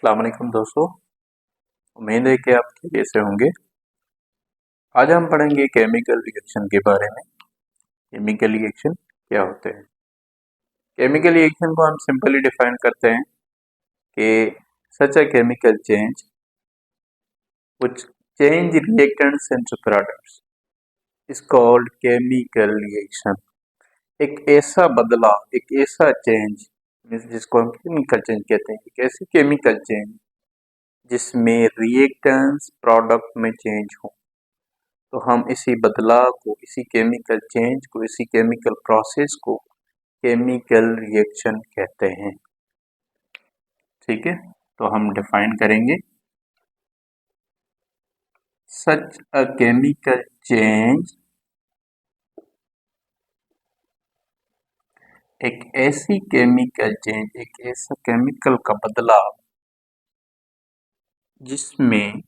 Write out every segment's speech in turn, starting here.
अस्सलाम वालेकुम दोस्तों। उम्मीद है कि आप कैसे होंगे। आज हम पढ़ेंगे केमिकल रिएक्शन के बारे में। केमिकल रिएक्शन क्या होते हैं। केमिकल रिएक्शन को हम सिंपली डिफाइन करते हैं कि such a chemical change which change reactants into products is called chemical reaction. एक ऐसा बदलाव, एक ऐसा चेंज जिसको हम केमिकल चेंज कहते हैं, एक ऐसी केमिकल चेंज जिसमें रिएक्टेंट्स प्रोडक्ट में चेंज हो, तो हम इसी बदलाव को, इसी केमिकल चेंज को, इसी केमिकल प्रोसेस को केमिकल रिएक्शन कहते हैं। ठीक है, तो हम डिफाइन करेंगे। सच अ केमिकल चेंज, एक ऐसी केमिकल चेंज, एक ऐसा केमिकल का बदलाव जिसमें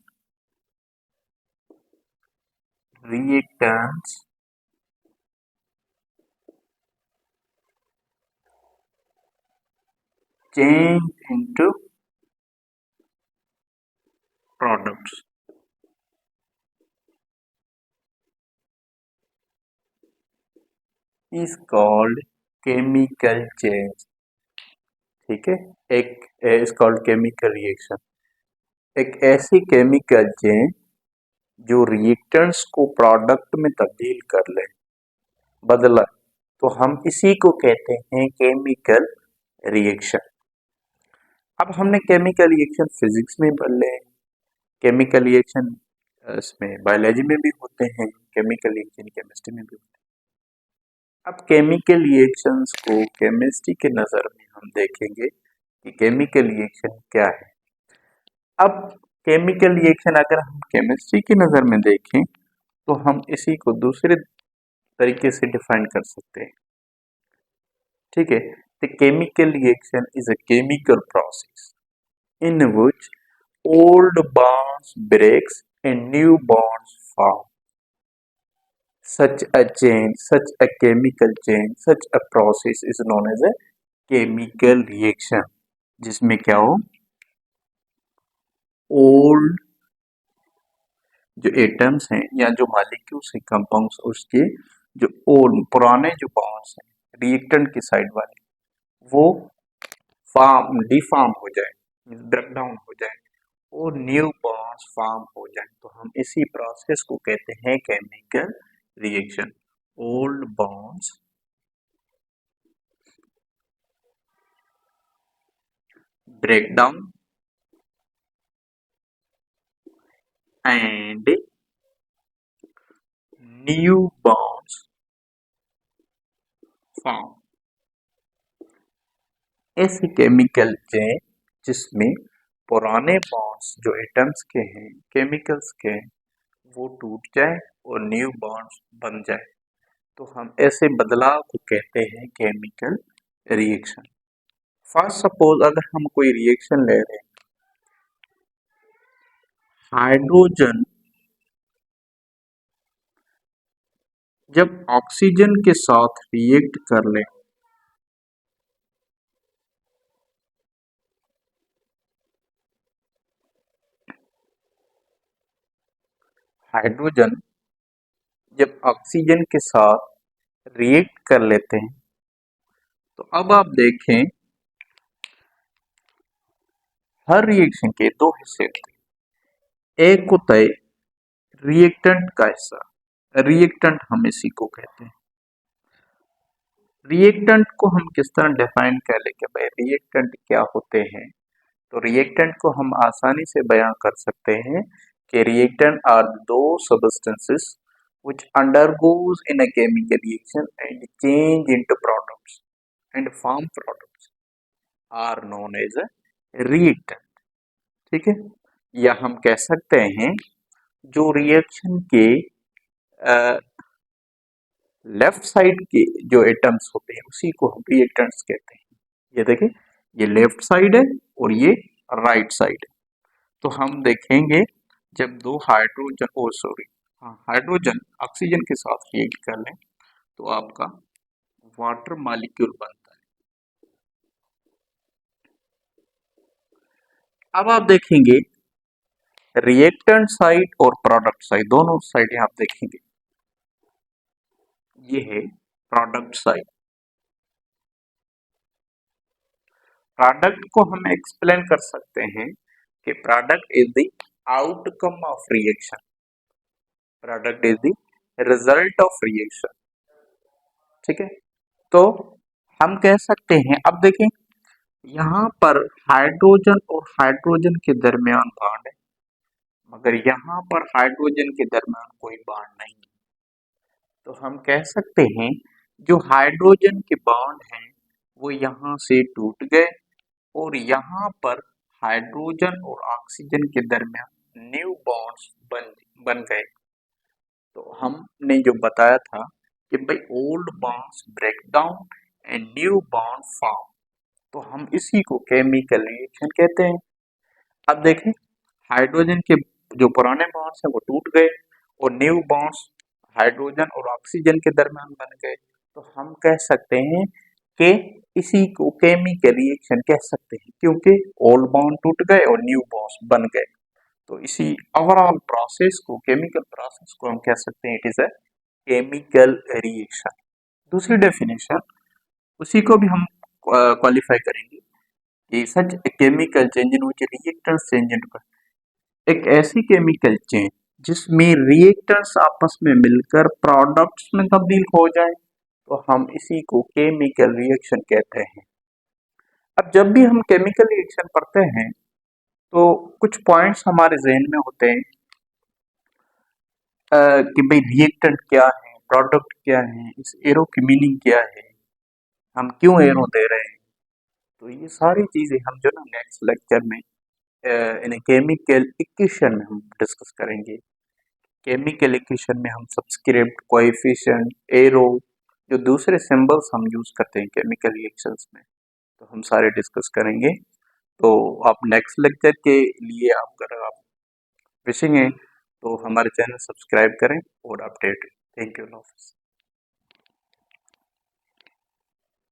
reactants change into products is called chemical change। ठीक है, एक इज कॉल्ड केमिकल रिएक्शन। एक ऐसी केमिकल चेंज जो रिएक्टेंट्स को प्रोडक्ट में तब्दील कर ले, बदला, तो हम इसी को कहते हैं केमिकल रिएक्शन। अब हमने केमिकल रिएक्शन फिजिक्स में पढ़ ले, केमिकल रिएक्शन इसमें बायोलॉजी में भी होते हैं, केमिकल रिएक्शन केमिस्ट्री में भी होते हैं। अब केमिकल रिएक्शंस को केमिस्ट्री के नज़र में हम देखेंगे कि केमिकल रिएक्शन क्या है। अब केमिकल रिएक्शन अगर हम केमिस्ट्री की नज़र में देखें तो हम इसी को दूसरे तरीके से डिफाइन कर सकते हैं। ठीक है, the chemical reaction is a chemical process in which old bonds breaks and new bonds form. Such a change, such a chemical change, such a process is known as a chemical reaction, जिसमें क्या हो, old जो atoms हैं या जो molecules हैं, compounds, उसके जो ओल्ड पुराने जो बॉन्ड्स हैं रिएक्टेंट की साइड वाले, वो फॉर्म डिफॉर्म हो जाए, ब्रेक डाउन हो जाए और न्यू बॉन्ड्स फॉर्म हो जाए, तो हम इसी प्रोसेस को कहते हैं chemical reaction. Old bonds break down and new bonds form. ऐसी केमिकल चेंज जिसमें पुराने बॉन्ड्स जो एटम्स के हैं, केमिकल्स के हैं, वो टूट जाए और न्यू बॉन्ड्स बन जाए, तो हम ऐसे बदलाव को कहते हैं केमिकल रिएक्शन। फर्स्ट सपोज अगर हम कोई रिएक्शन ले रहे हैं, हाइड्रोजन जब ऑक्सीजन के साथ रिएक्ट कर ले, हाइड्रोजन जब ऑक्सीजन के साथ रिएक्ट कर लेते हैं, तो अब आप देखें हर रिएक्शन के दो हिस्से होते हैं। एक होता है रिएक्टेंट का हिस्सा, रिएक्टेंट हम इसी को कहते हैं। रिएक्टेंट को हम किस तरह डिफाइन कर ले कि भाई रिएक्टेंट क्या होते हैं, तो रिएक्टेंट को हम आसानी से बयां कर सकते हैं कि रिएक्टेंट आर दो substances which undergoes in a chemical reaction and change into products and form products are known as a reactant। ठीक है, या हम कह सकते हैं जो रिएक्शन के लेफ्ट साइड के जो एटम्स होते हैं उसी को हम रिएक्टेंट्स कहते हैं। ये देखें, ये लेफ्ट साइड है और ये राइट साइड है। तो हम देखेंगे जब दो हाइड्रोजन हाइड्रोजन ऑक्सीजन के साथ रिएक्ट कर लें तो आपका वाटर मॉलिक्यूल बनता है। अब आप देखेंगे रिएक्टेंट साइड और प्रोडक्ट साइड, दोनों साइड आप देखेंगे। ये है प्रोडक्ट साइड। प्रोडक्ट को हम एक्सप्लेन कर सकते हैं कि product is the outcome of reaction, product is the result of reaction. ठीक है, तो हम कह सकते हैं, अब देखें यहाँ पर हाइड्रोजन और हाइड्रोजन के दरमियान बॉन्ड है, मगर यहाँ पर हाइड्रोजन के दरमियान कोई बॉन्ड नहीं है। तो हम कह सकते हैं जो हाइड्रोजन के बॉन्ड हैं वो यहाँ से टूट गए और यहाँ पर हाइड्रोजन और ऑक्सीजन के दरमियान न्यू बॉन्ड्स बन गए। तो हमने जो बताया था कि भाई old bonds break down and new bond form, तो हम इसी को केमिकल रिएक्शन कहते हैं। अब देखें हाइड्रोजन के जो पुराने बॉन्ड्स हैं वो टूट गए और न्यू बॉन्ड्स हाइड्रोजन और ऑक्सीजन के दरमियान बन गए, तो हम कह सकते हैं कि इसी को केमिकल रिएक्शन कह सकते हैं, क्योंकि ओल्ड बॉन्ड टूट गए और न्यू बॉन्ड्स बन गए। तो इसी ओवरऑल प्रोसेस को, केमिकल प्रोसेस को हम कह सकते हैं it is a chemical reaction. दूसरी डेफिनेशन उसी को भी हम क्वालिफाई करेंगे कि such chemical change in which reactants change into, एक ऐसी केमिकल चेंज जिसमें रिएक्टेंट्स आपस में मिलकर प्रोडक्ट्स में तब्दील हो जाए, तो हम इसी को केमिकल रिएक्शन कहते हैं। अब जब भी हम केमिकल रिएक्शन पढ़ते हैं तो कुछ पॉइंट्स हमारे जहन में होते हैं कि भाई रिएक्टेंट क्या है, प्रोडक्ट क्या है, इस एरो की मीनिंग क्या है, हम क्यों एरो दे रहे हैं। तो ये सारी चीजें हम जो ना नेक्स्ट लेक्चर में इन केमिकल इक्वेशन में हम डिस्कस करेंगे। केमिकल इक्वेशन में हम सब्सक्रिप्ट, कोएफिशिएंट, एरो, जो दूसरे सिंबल्स हम यूज करते हैं केमिकल रिएक्शंस में, तो हम सारे डिस्कस करेंगे। तो आप नेक्स्ट लेक्चर के लिए अगर आप विशिंग हैं तो हमारे चैनल सब्सक्राइब करें और अपडेट। Thank you.